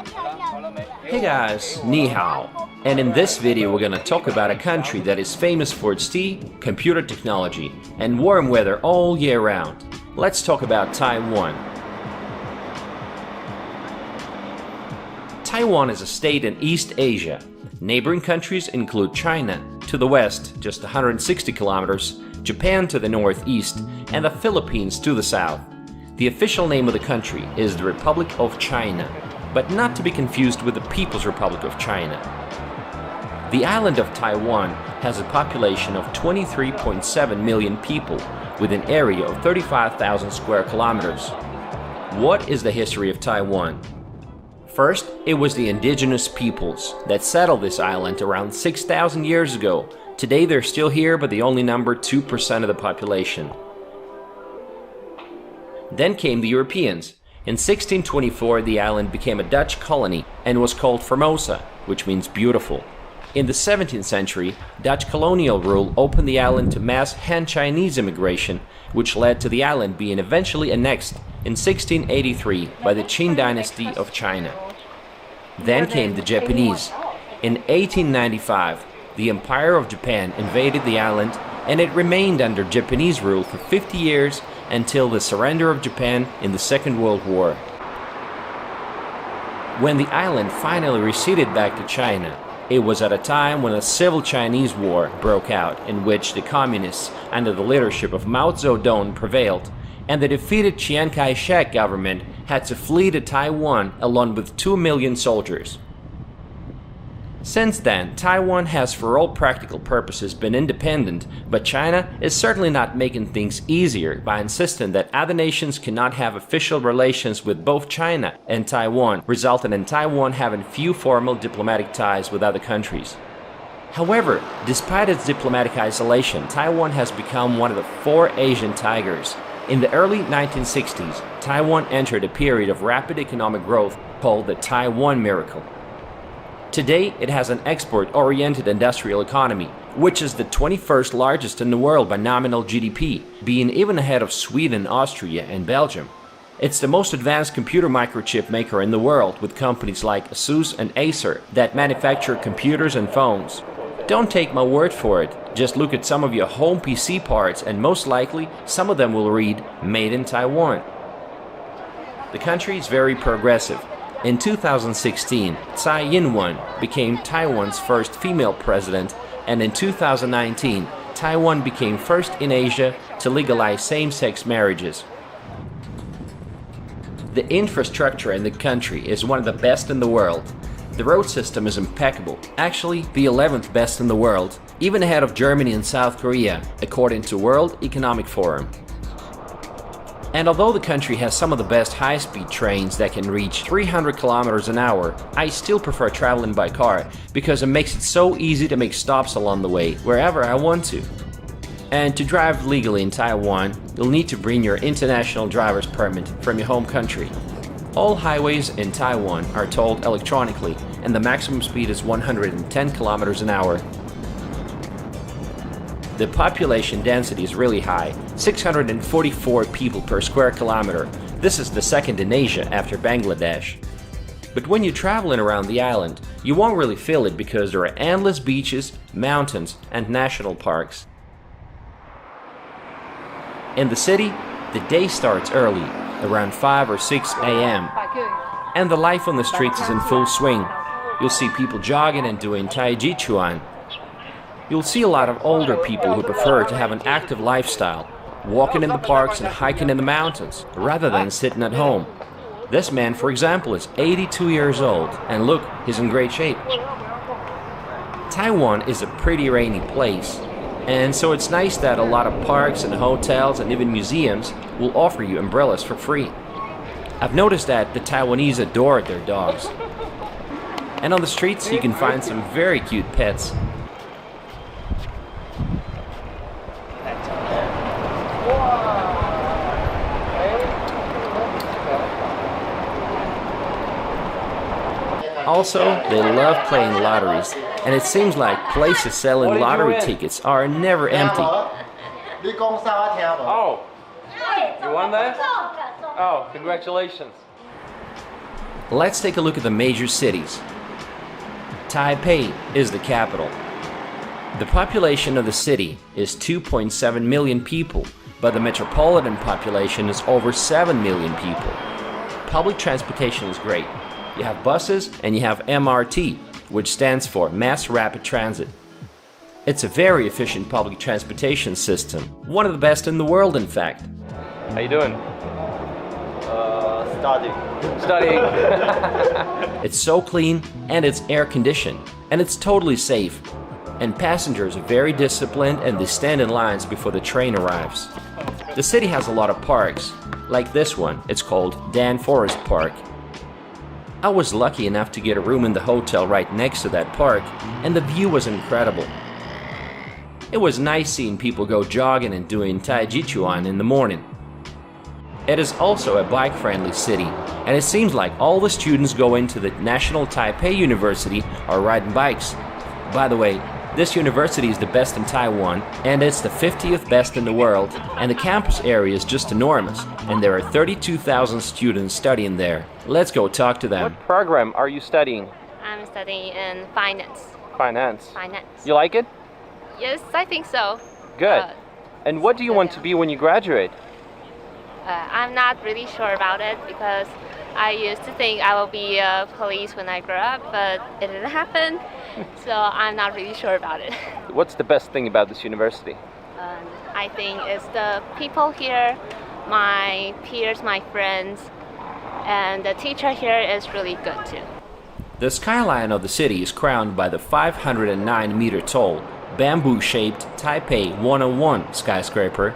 Hey guys, Ni Hao. And in this video we're gonna talk about a country that is famous for its tea, computer technology, and warm weather all year round. Let's talk about Taiwan. Taiwan is a state in East Asia. Neighboring countries include China to the west, just 160 kilometers, Japan to the northeast, and the Philippines to the south. The official name of the country is the Republic of China, but not to be confused with the People's Republic of China. The island of Taiwan has a population of 23.7 million people with an area of 35,000 square kilometers. What is the history of Taiwan? First, it was the indigenous peoples that settled this island around 6,000 years ago. Today they're still here, but they only number 2% of the population. Then came the Europeans. In 1624, the island became a Dutch colony and was called Formosa, which means beautiful. In the 17th century, Dutch colonial rule opened the island to mass Han Chinese immigration, which led to the island being eventually annexed in 1683 by the Qing dynasty of China. Then came the Japanese. In 1895, the Empire of Japan invaded the island, and it remained under Japanese rule for 50 years until the surrender of Japan in the Second World War. When the island finally receded back to China, it was at a time when a civil Chinese war broke out, in which the communists under the leadership of Mao Zedong prevailed, and the defeated Chiang Kai-shek government had to flee to Taiwan along with 2 million soldiers. Since then, Taiwan has for all practical purposes been independent, but China is certainly not making things easier by insisting that other nations cannot have official relations with both China and Taiwan, resulting in Taiwan having few formal diplomatic ties with other countries. However, despite its diplomatic isolation, Taiwan has become one of the 4 Asian tigers. In the early 1960s, Taiwan entered a period of rapid economic growth called the Taiwan Miracle. Today, it has an export-oriented industrial economy, which is the 21st largest in the world by nominal GDP, being even ahead of Sweden, Austria, and Belgium. It's the most advanced computer microchip maker in the world, with companies like ASUS and Acer that manufacture computers and phones. Don't take my word for it, just look at some of your home PC parts and most likely some of them will read "Made in Taiwan." The country is very progressive. In 2016, Tsai Ing-wen became Taiwan's first female president, and in 2019, Taiwan became first in Asia to legalize same-sex marriages. The infrastructure in the country is one of the best in the world. The road system is impeccable, actually the 11th best in the world, even ahead of Germany and South Korea, according to World Economic Forum. And although the country has some of the best high-speed trains that can reach 300 kilometers an hour, I still prefer traveling by car because it makes it so easy to make stops along the way, wherever I want to. And to drive legally in Taiwan, you'll need to bring your international driver's permit from your home country. All highways in Taiwan are tolled electronically, and the maximum speed is 110 kilometers an hour. The population density is really high, 644 people per square kilometer. This is the second in Asia after Bangladesh. But when you're traveling around the island, you won't really feel it because there are endless beaches, mountains, and national parks. In the city, the day starts early, around 5 or 6 a.m., and the life on the streets is in full swing. You'll see people jogging and doing Tai Chi Chuan. You'll see a lot of older people who prefer to have an active lifestyle, walking in the parks and hiking in the mountains, rather than sitting at home. This man, for example, is 82 years old, and look, he's in great shape. Taiwan is a pretty rainy place, and so it's nice that a lot of parks and hotels and even museums will offer you umbrellas for free. I've noticed that the Taiwanese adore their dogs. And on the streets you can find some very cute pets. Also, they love playing lotteries, and it seems like places selling lottery tickets are never empty. Oh, you won that? Oh, congratulations. Let's take a look at the major cities. Taipei is the capital. The population of the city is 2.7 million people, but the metropolitan population is over 7 million people. Public transportation is great. You have buses and you have MRT, which stands for Mass Rapid Transit. It's a very efficient public transportation system, one of the best in the world, in fact. How you doing? Studying. It's so clean and it's air-conditioned, and it's totally safe. And passengers are very disciplined and they stand in lines before the train arrives. The city has a lot of parks, like this one. It's called Dan Forest Park. I was lucky enough to get a room in the hotel right next to that park, and the view was incredible. It was nice seeing people go jogging and doing Tai Chi Chuan in the morning. It is also a bike-friendly city, and it seems like all the students going to the National Taipei University are riding bikes. By the way, this university is the best in Taiwan, and it's the 50th best in the world, and the campus area is just enormous, and there are 32,000 students studying there. Let's go talk to them. What program are you studying? I'm studying in finance. Finance. Finance. You like it? Yes, I think so. Good. And what do you want to be when you graduate? I'm not really sure about it because I used to think I will be a police when I grow up, but it didn't happen. So I'm not really sure about it. What's the best thing about this university? I think it's the people here, my peers, my friends, and the teacher here is really good too. The skyline of the city is crowned by the 509-meter-tall, bamboo-shaped Taipei 101 skyscraper.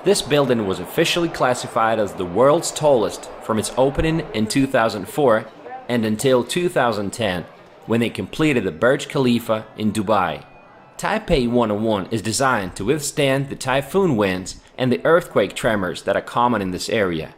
This building was officially classified as the world's tallest from its opening in 2004 and until 2010, when they completed the Burj Khalifa in Dubai. Taipei 101 is designed to withstand the typhoon winds and the earthquake tremors that are common in this area.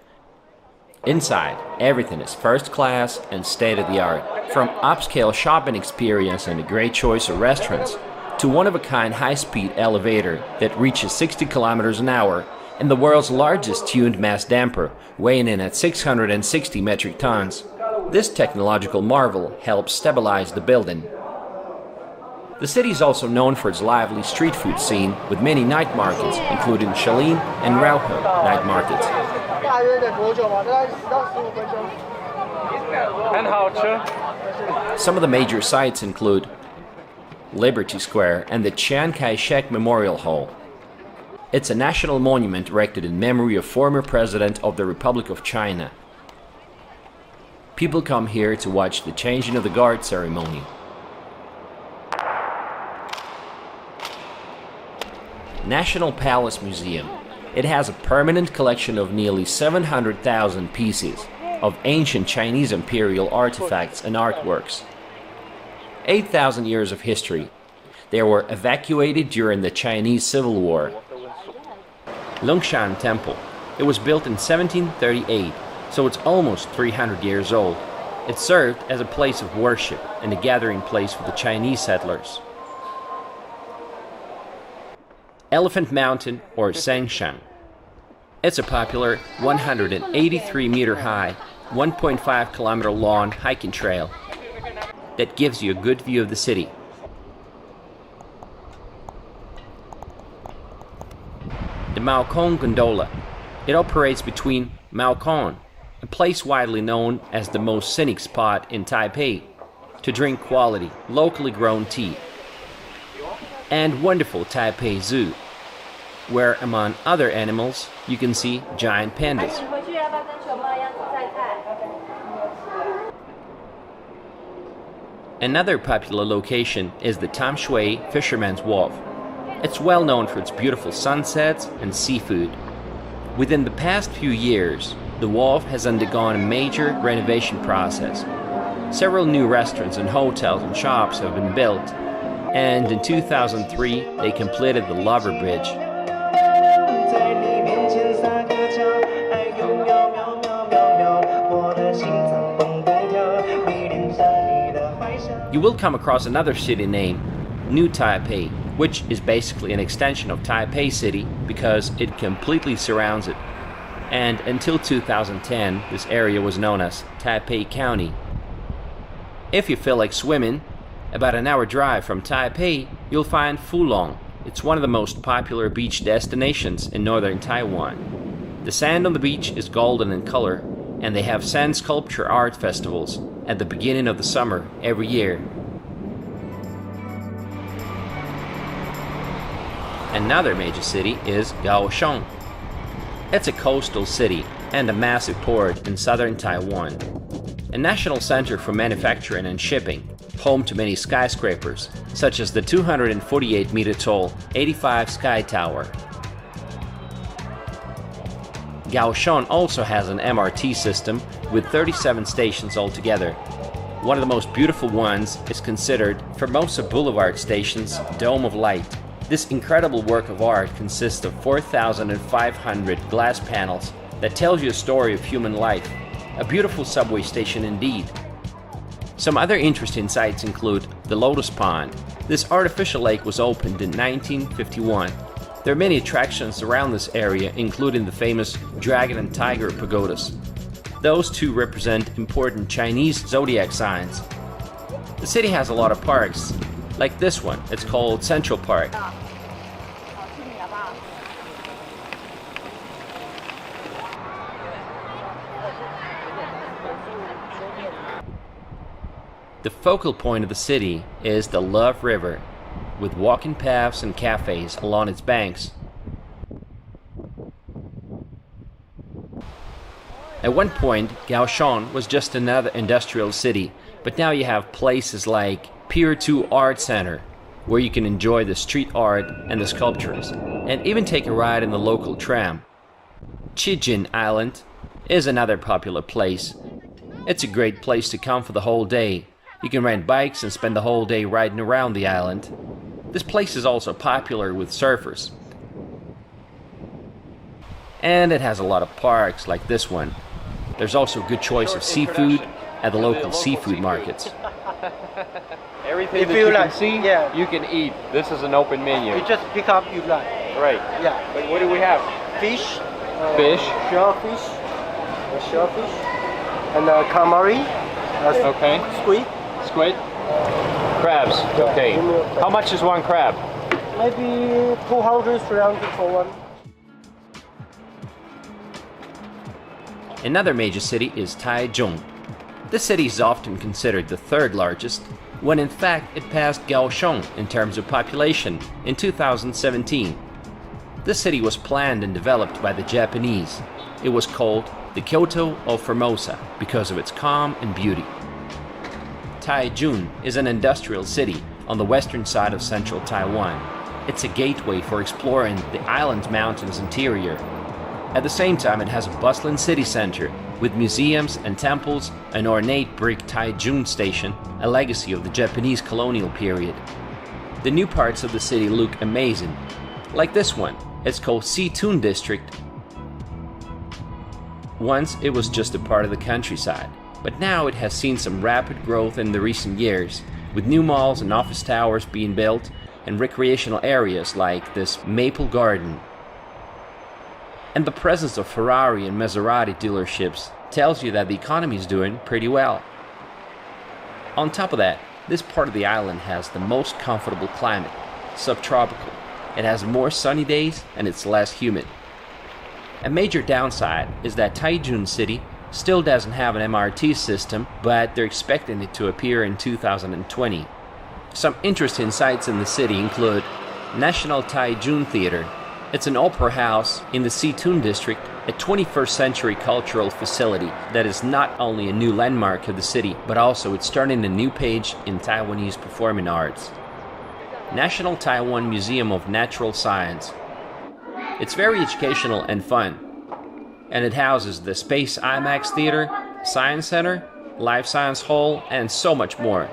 Inside, everything is first class and state-of-the-art, from upscale shopping experience and a great choice of restaurants, to one-of-a-kind high-speed elevator that reaches 60 kilometers an hour and the world's largest tuned mass damper, weighing in at 660 metric tons. This technological marvel helps stabilize the building. The city is also known for its lively street food scene with many night markets, including Shalin and Rauhe night markets. Some of the major sites include Liberty Square and the Chiang Kai-shek Memorial Hall. It's a national monument erected in memory of former President of the Republic of China. People come here to watch the changing of the guard ceremony. National Palace Museum. It has a permanent collection of nearly 700,000 pieces of ancient Chinese imperial artifacts and artworks. 8,000 years of history. They were evacuated during the Chinese Civil War. Longshan Temple. It was built in 1738, so it's almost 300 years old. It served as a place of worship and a gathering place for the Chinese settlers. Elephant Mountain, or Sangshan. It's a popular 183-meter-high, 1.5-kilometer-long hiking trail that gives you a good view of the city. The Maokong Gondola. It operates between Maokong, a place widely known as the most scenic spot in Taipei, to drink quality, locally grown tea, and wonderful Taipei Zoo, where, among other animals, you can see giant pandas. Another popular location is the Tamshui Fisherman's Wharf. It's well known for its beautiful sunsets and seafood. Within the past few years, the wharf has undergone a major renovation process. Several new restaurants and hotels and shops have been built, and in 2003 they completed the Lover Bridge. You will come across another city named New Taipei, which is basically an extension of Taipei City because it completely surrounds it. and until 2010, this area was known as Taipei County. If you feel like swimming, about an hour drive from Taipei, you'll find Fulong. It's one of the most popular beach destinations in northern Taiwan. The sand on the beach is golden in color, and they have sand sculpture art festivals at the beginning of the summer every year. Another major city is Kaohsiung. It's a coastal city and a massive port in southern Taiwan. A national center for manufacturing and shipping, home to many skyscrapers, such as the 248-meter-tall 85 Sky Tower. Kaohsiung also has an MRT system with 37 stations altogether. One of the most beautiful ones is considered Formosa Boulevard Station's Dome of Light. This incredible work of art consists of 4,500 glass panels that tells you a story of human life. A beautiful subway station indeed. Some other interesting sites include the Lotus Pond. This artificial lake was opened in 1951. There are many attractions around this area, including the famous Dragon and Tiger pagodas. Those two represent important Chinese zodiac signs. The city has a lot of parks, like this one. It's called Central Park. The focal point of the city is the Love River, with walking paths and cafes along its banks. At one point, Kaohsiung was just another industrial city, but now you have places like Pier 2 Art Center, where you can enjoy the street art and the sculptures, and even take a ride in the local tram. Chijin Island is another popular place. It's a great place to come for the whole day. You can rent bikes and spend the whole day riding around the island. This place is also popular with surfers. And it has a lot of parks like this one. There's also a good choice of seafood at the local seafood markets. Everything that you can see, you can eat. This is an open menu. You just pick up you like. Right. Yeah. But what do we have? Fish. Fish. Shellfish. Shellfish. And calamari. Okay. Squid. Squid. Crabs. Okay. How much is one crab? Maybe 200, 300 for one. Another major city is Taichung. This city is often considered the third largest, when in fact it passed Kaohsiung in terms of population in 2017. This city was planned and developed by the Japanese. It was called the Kyoto of Formosa because of its calm and beauty. Taichung is an industrial city on the western side of central Taiwan. It's a gateway for exploring the island's mountains interior. At the same time, it has a bustling city center with museums and temples, an ornate brick Taichung station, a legacy of the Japanese colonial period. The new parts of the city look amazing, like this one. It's called Situn District. Once it was just a part of the countryside, but now it has seen some rapid growth in the recent years, with new malls and office towers being built and recreational areas like this Maple Garden. And the presence of Ferrari and Maserati dealerships tells you that the economy is doing pretty well. On top of that, this part of the island has the most comfortable climate, subtropical. It has more sunny days and it's less humid. A major downside is that Taichung City still doesn't have an MRT system, but they're expecting it to appear in 2020. Some interesting sites in the city include National Taichung Theater. It's an opera house in the Situn district, a 21st century cultural facility that is not only a new landmark of the city, but also it's turning a new page in Taiwanese performing arts. National Taiwan Museum of Natural Science. It's very educational and fun, and it houses the Space IMAX Theater, Science Center, Life Science Hall, and so much more.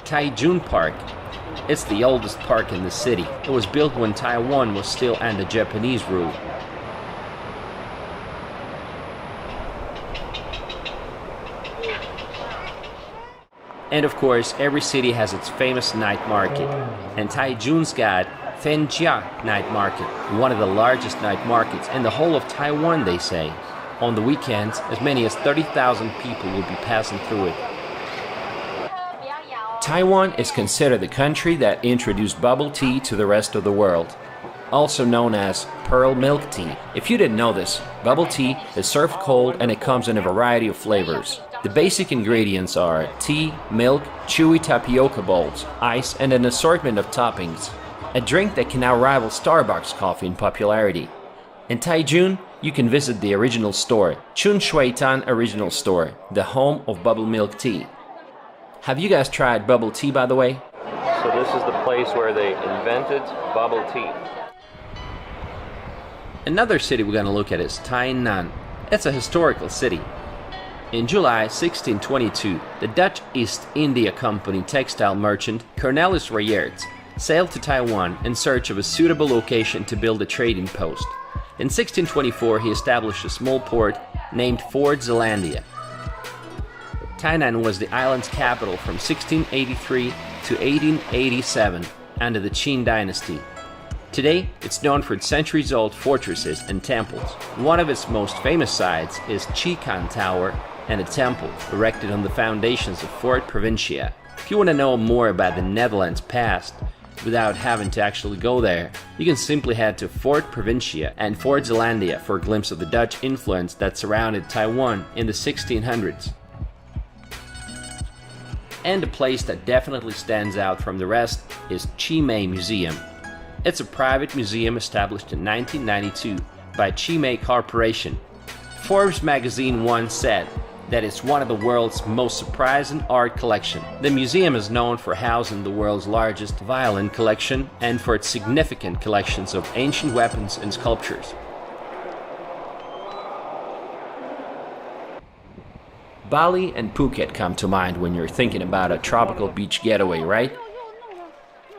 Taichung Park. It's the oldest park in the city. It was built when Taiwan was still under Japanese rule. And of course, every city has its famous night market, and Taichung's got Fengjia Night Market, one of the largest night markets in the whole of Taiwan, they say. On the weekends, as many as 30,000 people will be passing through it. Taiwan is considered the country that introduced bubble tea to the rest of the world, also known as pearl milk tea. If you didn't know this, bubble tea is served cold and it comes in a variety of flavors. The basic ingredients are tea, milk, chewy tapioca balls, ice, and an assortment of toppings. A drink that can now rival Starbucks coffee in popularity. In Taichung, you can visit the original store, Chun Shui Tan Original Store, the home of bubble milk tea. Have you guys tried bubble tea, by the way? So this is the place where they invented bubble tea. Another city we're going to look at is Tainan. It's a historical city. In July 1622, the Dutch East India Company textile merchant Cornelis Reyerts sailed to Taiwan in search of a suitable location to build a trading post. In 1624, he established a small port named Fort Zeelandia. Tainan was the island's capital from 1683 to 1887 under the Qing dynasty. Today, it's known for its centuries-old fortresses and temples. One of its most famous sites is Chikan Tower and a temple erected on the foundations of Fort Provincia. If you want to know more about the Netherlands' past, without having to actually go there, you can simply head to Fort Provincia and Fort Zeelandia for a glimpse of the Dutch influence that surrounded Taiwan in the 1600s. And a place that definitely stands out from the rest is Chimay Museum. It's a private museum established in 1992 by Chimay Corporation. Forbes magazine once said that it's one of the world's most surprising art collection. The museum is known for housing the world's largest violin collection and for its significant collections of ancient weapons and sculptures. Bali and Phuket come to mind when you're thinking about a tropical beach getaway, right?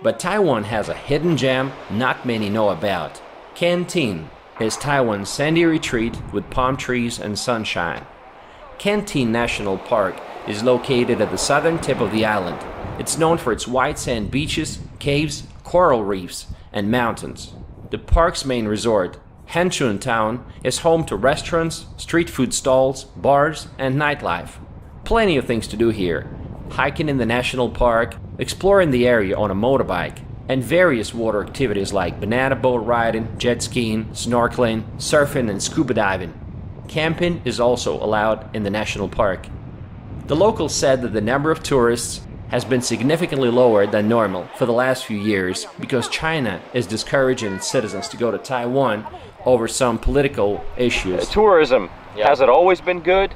But Taiwan has a hidden gem not many know about. Can is Taiwan's sandy retreat with palm trees and sunshine. Can National Park is located at the southern tip of the island. It's known for its white sand beaches, caves, coral reefs, and mountains. The park's main resort, Hanchun Town, is home to restaurants, street food stalls, bars, and nightlife. Plenty of things to do here. Hiking in the national park, exploring the area on a motorbike, and various water activities like banana boat riding, jet skiing, snorkeling, surfing, and scuba diving. Camping is also allowed in the national park. The locals said that the number of tourists has been significantly lower than normal for the last few years because China is discouraging its citizens to go to Taiwan over some political issues. Tourism, has it always been good?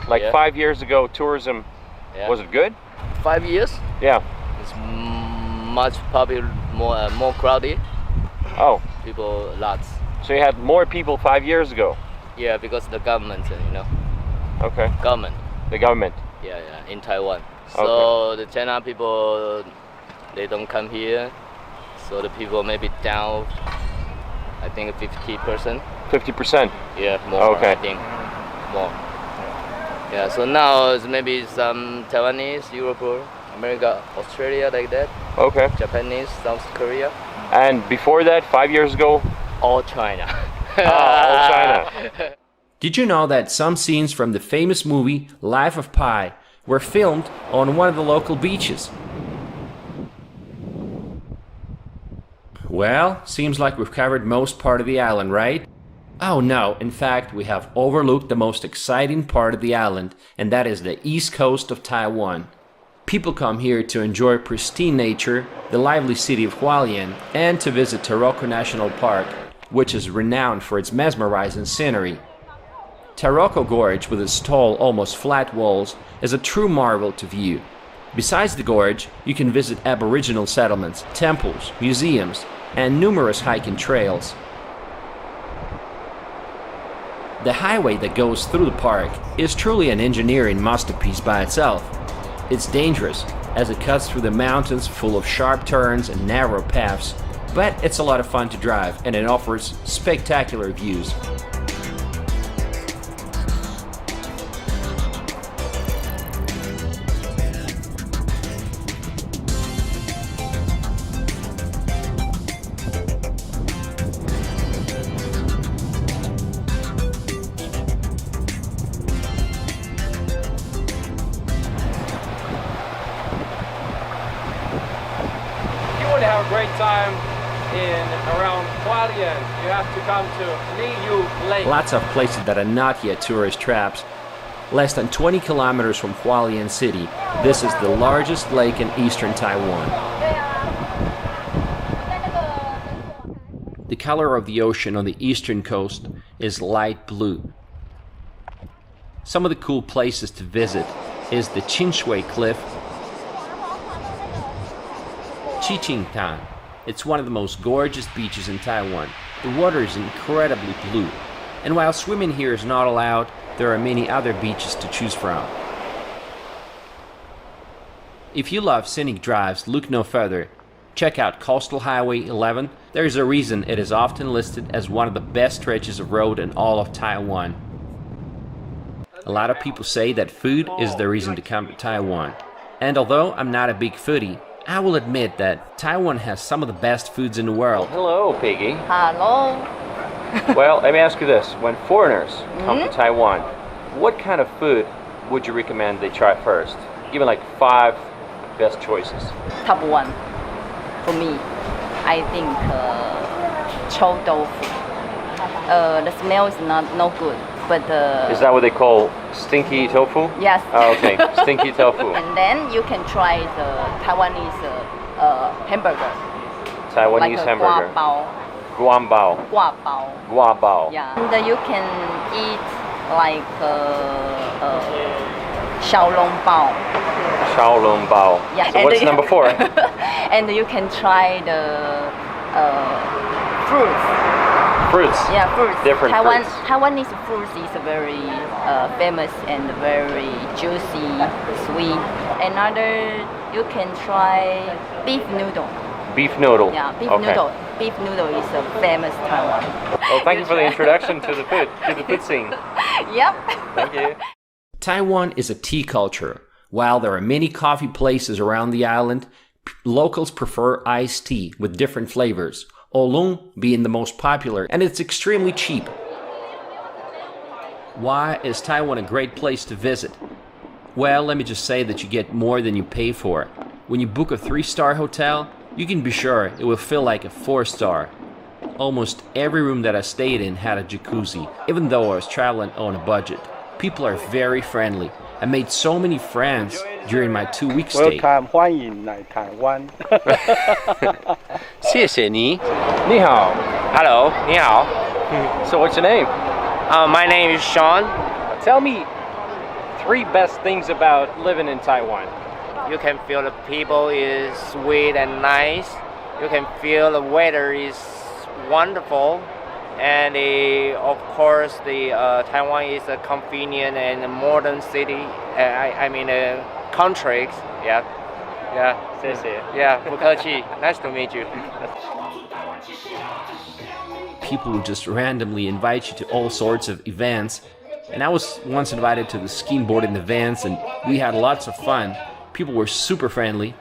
Like 5 years ago, tourism, was it good? 5 years? Yeah. It's much popular, more crowded. Oh. People, lots. So you had more people 5 years ago? Yeah, because the government, Okay. Government. The government? Yeah, in Taiwan. So the China people, they don't come here. So the people maybe down, I think 50%. 50%? Yeah, more, I think. More. Yeah, so now it's maybe some Taiwanese, Europe, America, Australia, like that. Okay. Japanese, South Korea. And before that, 5 years ago? All China. All China. Did you know that some scenes from the famous movie Life of Pi were filmed on one of the local beaches? Well, seems like we've covered most part of the island, right? Oh no, in fact, we have overlooked the most exciting part of the island, and that is the east coast of Taiwan. People come here to enjoy pristine nature, the lively city of Hualien, and to visit Taroko National Park, which is renowned for its mesmerizing scenery. Taroko Gorge, with its tall, almost flat walls, is a true marvel to view. Besides the gorge, you can visit Aboriginal settlements, temples, museums, and numerous hiking trails. The highway that goes through the park is truly an engineering masterpiece by itself. It's dangerous, as it cuts through the mountains full of sharp turns and narrow paths, but it's a lot of fun to drive and it offers spectacular views. time in around Hualien, you have to come to Neighbouring Lake. Lots of places that are not yet tourist traps. Less than 20 kilometers from Hualien City, this is the largest lake in eastern Taiwan. The color of the ocean on the eastern coast is light blue. Some of the cool places to visit is the Chinshui Cliff, Chichingtan. It's one of the most gorgeous beaches in Taiwan. The water is incredibly blue. And while swimming here is not allowed, there are many other beaches to choose from. If you love scenic drives, look no further. Check out Coastal Highway 11. There is a reason it is often listed as one of the best stretches of road in all of Taiwan. A lot of people say that food is the reason to come to Taiwan. And although I'm not a big foodie, I will admit that Taiwan has some of the best foods in the world. Hello, Piggy. Hello. Well, let me ask you this. When foreigners come to Taiwan, what kind of food would you recommend they try first? Give me like 5 best choices. Top 1 for me, I think chow tofu. The smell is no good, but Is that what they call stinky tofu? yes. Oh, okay, stinky tofu. And then you can try the Taiwanese hamburger, Taiwanese like a hamburger. guabao. Guabao. Guabao. Guabao. Yeah. And you can eat like xiaolongbao. Xiaolongbao. Yeah. So what's number 4? And you can try the fruits. Fruits. Yeah, fruits. Different fruits. Taiwanese fruits is very famous and very juicy, sweet. Another, you can try beef noodle. Beef noodle. Yeah, beef Okay. noodle. Beef noodle is a famous Taiwan. Well, thank you for the introduction to the food scene. Yep. Thank you. Taiwan is a tea culture. While there are many coffee places around the island, locals prefer iced tea with different flavors, oolong being the most popular, and it's extremely cheap. Why is Taiwan a great place to visit? Well, let me just say that you get more than you pay for. When you book a 3-star hotel, you can be sure it will feel like a 4-star. Almost every room that I stayed in had a jacuzzi, even though I was traveling on a budget. People are very friendly. I made so many friends during my 2-week stay. Welcome, 欢迎来台湾。谢谢你。你好。Hello. 你好。So what's your name? My name is Sean. Tell me 3 best things about living in Taiwan. You can feel the people is sweet and nice. You can feel the weather is wonderful. And of course, Taiwan is a convenient and modern city. I mean, country. Yeah. Yeah. 谢谢。 Yeah. 不客气. Nice to meet you. People would just randomly invite you to all sorts of events. And I was once invited to the skimboarding events, and we had lots of fun. People were super friendly.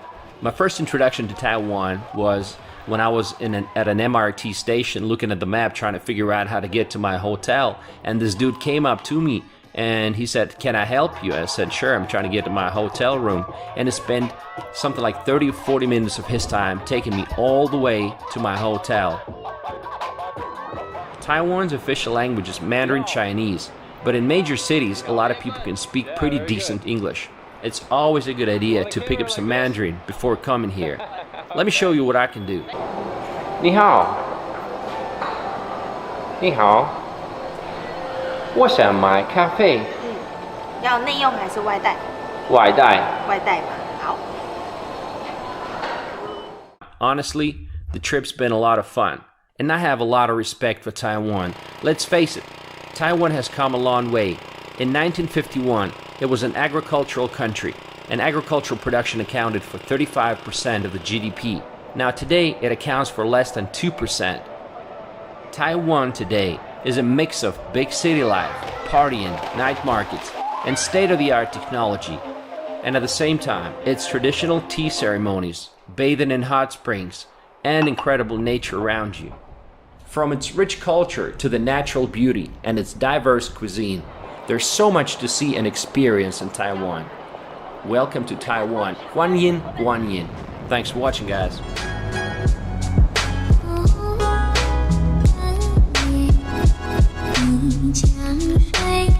My first introduction to Taiwan was when I was at an MRT station looking at the map trying to figure out how to get to my hotel, and this dude came up to me and he said, "Can I help you?" I said, "Sure, I'm trying to get to my hotel room." And he spent something like 30 or 40 minutes of his time taking me all the way to my hotel. Taiwan's official language is Mandarin Chinese, but in major cities a lot of people can speak pretty decent English. It's always a good idea to pick up some Mandarin before coming here. Let me show you what I can do. 你好。你好。我想买咖啡。要内用还是外带？外带。外带吧，好。 Honestly, the trip's been a lot of fun, and I have a lot of respect for Taiwan. Let's face it, Taiwan has come a long way. In 1951, it was an agricultural country, and agricultural production accounted for 35% of the GDP. Now today, it accounts for less than 2%. Taiwan today is a mix of big city life, partying, night markets, and state-of-the-art technology. And at the same time, its traditional tea ceremonies, bathing in hot springs, and incredible nature around you. From its rich culture to the natural beauty and its diverse cuisine, there's so much to see and experience in Taiwan. Welcome to Taiwan. 欢迎，欢迎. Thanks for watching, guys. 江水。